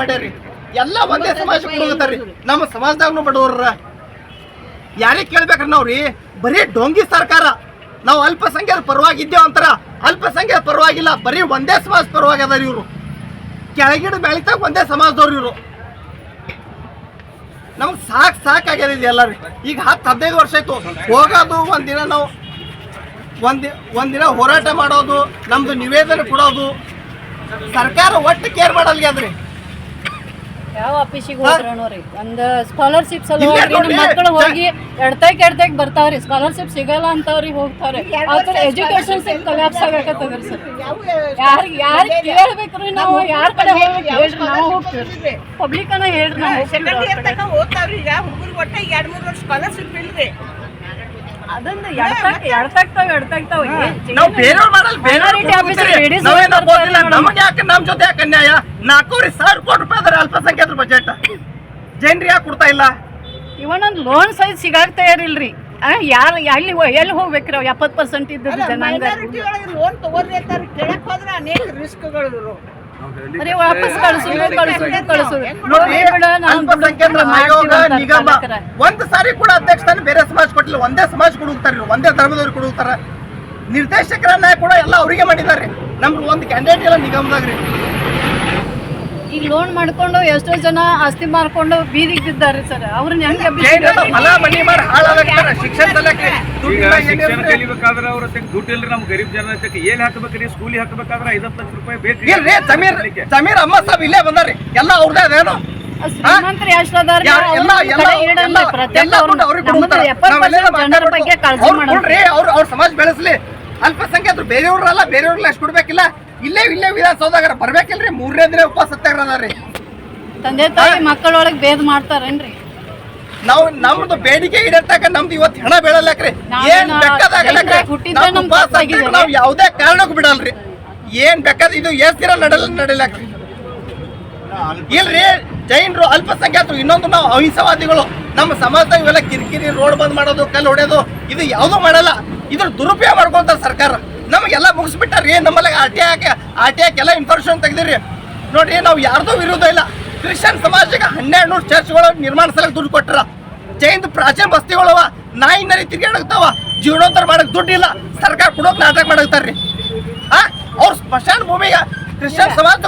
ಮಾಡ್ಯಾರಿ ಎಲ್ಲ ಒಂದೇ ಸಮಾಜಕ್ಕೆ ಹೋಗ್ತಾರ್ರಿ. ನಮ್ಮ ಸಮಾಜದಾಗೂ ಬಡವ್ರ ಯಾರಿಗೆ ಕೇಳ್ಬೇಕ್ರಿ ನಾವ್ರಿ? ಬರೀ ಡೊಂಗಿ ಸರ್ಕಾರ. ನಾವು ಅಲ್ಪಸಂಖ್ಯಾತರ ಪರವಾಗಿದ್ದೇವ ಅಂತಾರ, ಅಲ್ಪಸಂಖ್ಯಾತರ ಪರವಾಗಿಲ್ಲ, ಬರೀ ಒಂದೇ ಸಮಾಜ ಪರವಾಗಿ ಅದಾರ ಇವರು. ಕೆಳಗಿಡ ಬೆಳಿತಾಗ ಒಂದೇ ಸಮಾಜದವ್ರು ಇವರು. ನಮ್ಗೆ ಸಾಕಾಗ್ಯದ ಇದು ಎಲ್ಲ ರೀ. ಈಗ 10-15 ವರ್ಷ ಆಯ್ತು ಹೋಗೋದು, ಒಂದಿನ ನಾವು ಒಂದಿನ ಹೋರಾಟ ಮಾಡೋದು, ನಮ್ದು ನಿವೇದನೆ ಕೊಡೋದು, ಸರ್ಕಾರ ಒಟ್ಟು ಕೇರ್ ಮಾಡಲ್ಗ್ಯಾದ್ರಿ. ಯಾವ ಆಫೀಸಿಗೆ ಹೋಗ್ರಿ ಒಂದು ಸ್ಕಾಲರ್ಶಿಪ್ ಸಲುವಾಗಿ ಮಕ್ಕಳು ಹೋಗಿ ಎಡ್ತಾಕ್ ಬರ್ತಾವ್ರಿ. ಸ್ಕಾಲರ್ಶಿಪ್ ಸಿಗಲ್ಲ ಅಂತವ್ರಿಗೆ ಹೋಗ್ತಾವ್ರಿ. Education ಕಲಾಪ್ಸ್ ಆಗತ್ತದ್ರಿ sir. ಯಾರು ಕೇಳ್ಬೇಕ್ರಿ? ನಾವು ಯಾರ ಕಡೆ ಹೋಗ್ಬೇಕು? ನಾವು ಹೋಗ್ತೀವಿ ಪಬ್ಲಿಕ್ ಅನ್ನ ಹೇಳ್ರಿ. ನಾವು ಹೋಗ್ತಾವ್ರಿ. ಈಗ ಹುಡುಗರು ಒಟ್ಟ 2-3 ವರ್ಷ ಸ್ಕಾಲರ್ಶಿಪ್ ಇಲ್ರಿ. ಅದೊಂದು ಎಡ್ತಾಗ್ತಾವ. ನಮಗೆ ಯಾಕೆ ನಮ್ಮ ಜೊತೆ ಯಾಕೆ ಅನ್ಯಾಯ? 4,000 ಕೋಟಿ ರೂಪಾಯಿ ಅದ್ರ ಅಲ್ಪಸಂಖ್ಯಾತರ ಬಜೆಟ್. ಜನರಿಗೆ ಯಾಕೆ ಕೊಡ್ತಾ ಇಲ್ಲ? ಇವನೊಂದು ಲೋನ್ ಸೈಜ್ ಸಿಗಾಕ್ ತಯಾರಿಲ್ರಿ. ಯಾರು ಎಲ್ಲಿ ಹೋಗ್ಬೇಕ್ರಿ? 70% ಇದ್ದ ಜನಾಂಗ ಲೋನ್ ತಗೋರಿ ಅಂತಾರ. ಕೇಳಕ್ ಹೋದ್ರ ಅನೇಕ ರಿಸ್ಕ್ಗಳು. ವಾಪಸ್ ಒಂದ್ ಸಾರಿ ಕೂಡ ಅಧ್ಯಕ್ಷ ಬೇರೆ ಸಮಾಜ ಕೊಟ್ಟಿಲ್ಲ, ಒಂದೇ ಸಮಾಜ ಕೊಡುತ್ತಾರೆ, ಒಂದೇ ಧರ್ಮದವ್ರು ಕೊಡುತ್ತಾರೆ. ನಿರ್ದೇಶಕರನ್ನ ಕೂಡ ಎಲ್ಲ ಅವರಿಗೆ ಮಾಡಿದ್ದಾರೆ. ನಮ್ಗೆ ಒಂದು ಕ್ಯಾಂಡಿಡೇಟ್ ಎಲ್ಲ ನಿಗಮದಾಗ್ರಿ. ಈಗ ಲೋನ್ ಮಾಡ್ಕೊಂಡು ಎಷ್ಟೋ ಜನ ಆಸ್ತಿ ಮಾರ್ಕೊಂಡು ಬೀದಿಗೆ ಬಿದ್ದಾರೆ ಸರ್. ಅವ್ರನ್ನ ಹೊಲ ಮನಿ ಮಾಡಿ ಹಾಳಾಗ್ತಾರೆ. ಶಿಕ್ಷಣ ಕಲಿಬೇಕಾದ್ರೆ ಅವ್ರ ದುಡ್ಡು ಇಲ್ರಿ. ನಮ್ ಗರೀಬ್ ಜನ ಏನ್ ಹಾಕ್ಬೇಕ್ರಿ? ಸ್ಕೂಲಿಗೆ ಹಾಕ್ಬೇಕಾದ್ರೆ 50 ಲಕ್ಷ ರೂಪಾಯಿ ಬೇಕು. ಜಮೀರ್ ಅಮ್ಮ ಸಾಬ್ ಇಲ್ಲೇ ಬಂದಾರಿ. ಎಲ್ಲ ಅವ್ರದೇ ಅದೇನು ಶ್ರೀಮಂತರು ಎಷ್ಟದಾರ ಬಗ್ಗೆ ಕಾಳಜಿ ಮಾಡ್ರಿ. ಅವ್ರ ಸಮಾಜ ಬೆಳೆಸ್ಲಿ. ಅಲ್ಪಸಂಖ್ಯಾತರು ಬೇರೆಯವ್ರಲ್ಲ, ಬೇರೆಯವ್ರಲ್ಲ ಅಷ್ಟು ಕೊಡ್ಬೇಕಿಲ್ಲ. ಇಲ್ಲೇ ವಿಧಾನಸೌಧಾಗಾರ ಬರ್ಬೇಕಿಲ್ರಿ. 3ನೇ ದಿನ ಉಪವಾಸ ಸತ್ಯಾಗ್ರಹ. ತಂದೆ ತಾಯಿ ಮಕ್ಕಳೊಳಗೆ ಭೇದ ಮಾಡ್ತಾರೇನ್ರಿ? ನಾವು ನಮ್ದು ಬೇಡಿಕೆ ಈಡೇರ್ತಾಕ ನಮ್ದು ಇವತ್ತು ಹೆಣ ಬೀಳಲ್ಲಾಕ್ರಿ. ಏನ್ ಬೇಕಾದಾಗಲ್ರಿ ನಾವು ಯಾವುದೇ ಕಾರಣಕ್ಕೂ ಬಿಡಲ್ರಿ. ಏನ್ ಬೇಕಾದ ಇದು ಎಷ್ಟ್ ದಿನ ನಡೀಲಾಕ್ರಿ. ಇಲ್ರಿ ಜೈನರು ಅಲ್ಪಸಂಖ್ಯಾತರು. ಇನ್ನೊಂದು ನಾವು ಅಹಿಂಸವಾದಿಗಳು. ನಮ್ಮ ಸಮಾಜದಾಗ ಇವೆಲ್ಲ ಕಿರಿಕಿರಿ, ರೋಡ್ ಬಂದ್ ಮಾಡೋದು, ಕಲ್ಲು ಹೊಡೆಯೋದು ಇದು ಯಾವುದೂ ಮಾಡಲ್ಲ. ಇದ್ರ ದುರುಪಯೋಗ ಮಾಡ್ಕೊಂತಾರ ಸರ್ಕಾರ. ನಮಗೆಲ್ಲ ಮುಗಿಸ್ಬಿಟ್ಟಾರಿ. ನಮ್ಮಲ್ಲಿ ಆರ್ ಟಿ ಎಲ್ಲ ಇನ್ಫಾರ್ಮೇಶನ್ ತೆಗ್ದಿರಿ ನೋಡ್ರಿ. ನಾವು ಯಾರ್ದೂ ವಿರೋಧ ಇಲ್ಲ. ಕ್ರಿಶ್ಚಿಯನ್ ಸಮಾಜಕ್ಕೆ 1200 ಚರ್ಚ್ಗಳು ನಿರ್ಮಾಣಿಸಲಕ್ಕೆ ದುಡ್ಡು ಕೊಟ್ಟರ. ಜೈನ್ ಪ್ರಾಚೀನ ಬಸ್ತಿಗಳವ ನಾಯಿ ನರಿ ತಿರ್ಗಾಡಕ್ತಾವ. ಜೀವನೋತ್ತರ ಮಾಡಕ್ ದುಡ್ಡಿಲ್ಲ. ಸರ್ಕಾರ ಕೊಡೋಕ್ ನಾಟಕ ಮಾಡಕ್ತಾರ್ರಿ. ಅವ್ರ ಸ್ಮಶಾನ ಭೂಮಿಗೆ ಕ್ರಿಶ್ಚಿಯನ್ ಸಮಾಜ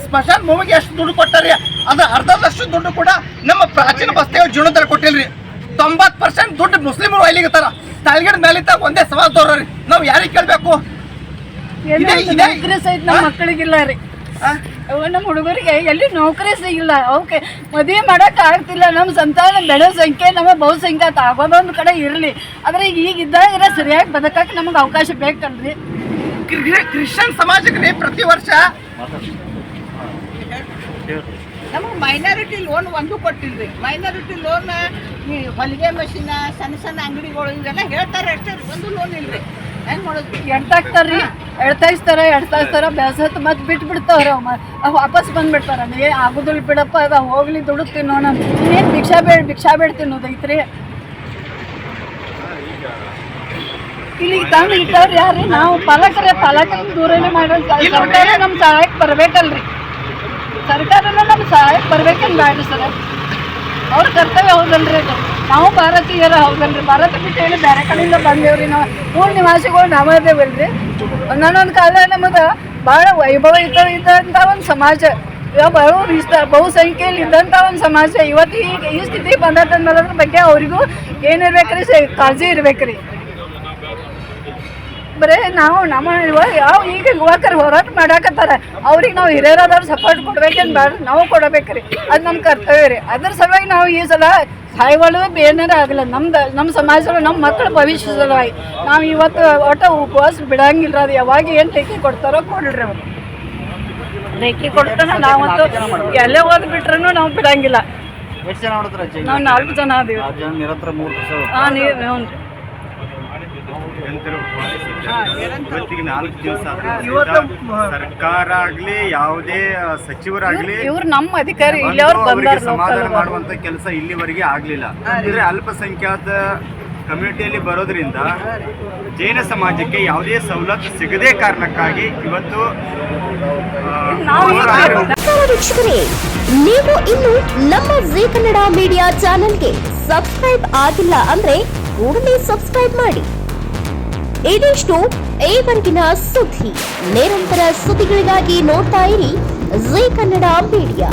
ಸ್ಮಶಾನ ಭೂಮಿಗೆ ಎಷ್ಟು ದುಡ್ಡು ಕೊಟ್ಟಾರಿ? ಅದ್ರ ಅರ್ಧದಷ್ಟು ದುಡ್ಡು ಕೂಡ ನಮ್ಮ ಪ್ರಾಚೀನ ಬಸ್ತಿಗಳು ಜೀವನೋತ್ತರ ಕೊಟ್ಟಿಲ್ರಿ. 90% ದುಡ್ಡು ಮುಸ್ಲಿಮರು ಒಯ್ಲಿಗತ್ತಾರ. ತಾಳ್ಗಿಡ ಮೇಲಿದ್ದ ಒಂದೇ ಸಮಾಜದವ್ರಿ. ನಾವು ಯಾರಿಗೆ ಕೇಳ್ಬೇಕು? ನಮ್ಮ ಮಕ್ಕಳಿಗಿಲ್ಲ ರೀ. ನಮ್ಮ ಹುಡುಗರಿಗೆ ಎಲ್ಲಿ ನೌಕರಿ ಸಿಗಿಲ್ಲ. ಅವಕ್ಕೆ ಮದುವೆ ಮಾಡಕ್ ಆಗ್ತಿಲ್ಲ. ನಮ್ಮ ಸಂತಾನ ಬೆಳೆ ಸಂಖ್ಯೆ ನಮ್ಮ ಬಹುಸಂಖ್ಯಾತ ಆಗೋದೊಂದು ಕಡೆ ಇರಲಿ. ಆದ್ರೆ ಈಗ ಇದ್ದಾಗ ಸರಿಯಾಗಿ ಬದುಕಕ್ಕೆ ನಮ್ಗೆ ಅವಕಾಶ ಬೇಕಲ್ರಿ. ಕ್ರಿಶ್ಚಿಯನ್ ಸಮಾಜಕ್ಕೆ ಪ್ರತಿ ವರ್ಷ ನಮಗೆ ಮೈನಾರಿಟಿ ಲೋನ್ ಒಂದು ಕೊಟ್ಟಿಲ್ರಿ. ಮೈನಾರಿಟಿ ಲೋನ್ ಹೊಲಿಗೆ ಮಷೀನ, ಸಣ್ಣ ಅಂಗಡಿಗಳು ಇವೆಲ್ಲ ಹೇಳ್ತಾರೆ ಅಷ್ಟೇ. ಒಂದು ಲೋನ್ ಇಲ್ರಿ. ಹೆಂಗ್ ಮಾಡೋದು? ಎಡ್ತಾಯಿಸ್ತಾರ ಬೇಸತ್ತು ಮತ್ತೆ ಬಿಟ್ಬಿಡ್ತಾವ್ರ. ವಾಪಸ್ ಬಂದ್ಬಿಡ್ತಾರ. ಆಗುದಿಲ್ಲ ಬಿಡಪ್ಪ, ಅದ ಹೋಗ್ಲಿ ದುಡ್ಡು ತಿನ್ನೋಣ. ಇನ್ನೇನು ಭಿಕ್ಷಾ ಬೇಡ ತಿನ್ನೋದೈತ್ರಿ. ಇಲ್ಲಿಗೆ ತಂದು ಇಟ್ಟವ್ರು ಯಾರ್ರಿ? ನಾವು ಪಾಲಕರ ದೂರನೇ ಮಾಡೋದು. ಸರ್ಕಾರ ನಮ್ಮ ಸಹಾಯಕ್ಕೆ ಬರ್ಬೇಕಲ್ರಿ. ಸರ್ಕಾರನ ನಮ್ಮ ಸಹಾಯಕ್ಕೆ ಬರ್ಬೇಕಂತ ಬ್ಯಾಡ್ರಿ ಸರ್. ಅವ್ರ ಕರ್ತವ್ಯ ಹೌದಲ್ರಿ ಅದು. ನಾವು ಭಾರತೀಯರ ಹೌದಲ್ರಿ. ಭಾರತ ಬಿಟ್ಟು ಹೇಳಿ ಬೇರೆ ಕಡೆಯಿಂದ ಬಂದೇವ್ರಿ. ನಾವು ಮೂಲ ನಿವಾಸಿಗಳು ನಾವದೇವಲ್ರಿ. ಒಂದೊಂದು ಕಾಲ ನಮಗೆ ಭಾಳ ವೈಭವ ಇದ್ದಂಥ ಒಂದು ಸಮಾಜ, ಬಹುಸಂಖ್ಯೆಯಲ್ಲಿ ಇದ್ದಂಥ ಒಂದು ಸಮಾಜ ಇವತ್ತು ಈ ಸ್ಥಿತಿ ಬಂದದ್ರ ಬಗ್ಗೆ ಅವ್ರಿಗೂ ಏನಿರ್ಬೇಕ್ರಿ? ಕಾಳಜಿ ಇರ್ಬೇಕ್ರಿ. ಬರೇ ನಾವು ಯಾವ ಈಗ ಯುವಕರು ಹೋರಾಟ ಮಾಡಾಕತ್ತಾರ. ಅವ್ರಿಗೆ ನಾವು ಹಿರಿಯರಾದವ್ರು ಸಪೋರ್ಟ್ ಕೊಡ್ಬೇಕೇನು ಬೇಡ? ನಾವು ಕೊಡಬೇಕ್ರಿ. ಅದು ನಮ್ಮ ಕರ್ತವ್ಯ ರೀ. ಅದ್ರ ಸಲುವಾಗಿ ನಾವು ಈ ಸಲ ಸಾಯಿಗಳು ಏನಾರ ಆಗಲ್ಲ. ನಮ್ಮ ಸಮಾಜದೊಳಗೆ ನಮ್ಮ ಮಕ್ಕಳ ಭವಿಷ್ಯ ಸಲುವಾಗಿ ನಾವು ಇವತ್ತು ಒಟ್ಟ ಉಪವಾಸ ಬಿಡಂಗಿಲ್ಲ. ಅದು ಯಾವಾಗ ಏನು ಲೇಖಿ ಕೊಡ್ತಾರೋ ಕೊಡ್ರಿ. ಅವ್ರು ಲೇಖಿ ಕೊಡ್ತಾನ ನಾವಂತೂ ಎಲ್ಲೇ ಓದ್ಬಿಟ್ರೂ ನಾವು ಬಿಡಂಗಿಲ್ಲ. ನಾವು 4 ಜನ ಅದೀವಿ. ಹಾಂ ಹ್ಞೂ ರೀ. ಇವತ್ತಿಗೆ 4 ದಿವಸ ಸರ್ಕಾರ ಆಗ್ಲಿ ಯಾವುದೇ ಸಚಿವರಾಗ್ಲಿ ಇವ್ರು ನಮ್ಮ ಅಧಿಕಾರಿ ಸಮಾಧಾನ ಮಾಡುವಂತ ಕೆಲಸ ಇಲ್ಲಿವರೆಗೆ ಆಗ್ಲಿಲ್ಲ. ಅಂದ್ರೆ ಅಲ್ಪಸಂಖ್ಯಾತ ಕಮ್ಯುನಿಟಿಯಲ್ಲಿ ಬರೋದ್ರಿಂದ ಜೈನ ಸಮಾಜಕ್ಕೆ ಯಾವುದೇ ಸವಲತ್ತು ಸಿಗದೇ ಕಾರಣಕ್ಕಾಗಿ ಇವತ್ತು ವೀಕ್ಷಕರೇ, ನೀವು ಇನ್ನು ನಮ್ಮ ಜೀ ಕನ್ನಡ ಮೀಡಿಯಾ ಚಾನೆಲ್ಗೆ ಸಬ್ಸ್ಕ್ರೈಬ್ ಆಗಿಲ್ಲ ಅಂದ್ರೆ ಕೂಡಲೇ ಸಬ್ಸ್ಕ್ರೈಬ್ ಮಾಡಿ. ಇದಿಷ್ಟು ಈವರೆಗಿನ ಸುದ್ದಿ. ನಿರಂತರ ಸುದ್ದಿಗಳಿಗಾಗಿ ನೋಡ್ತಾ ಇರಿ ಜೀ ಕನ್ನಡ ಮೀಡಿಯಾ.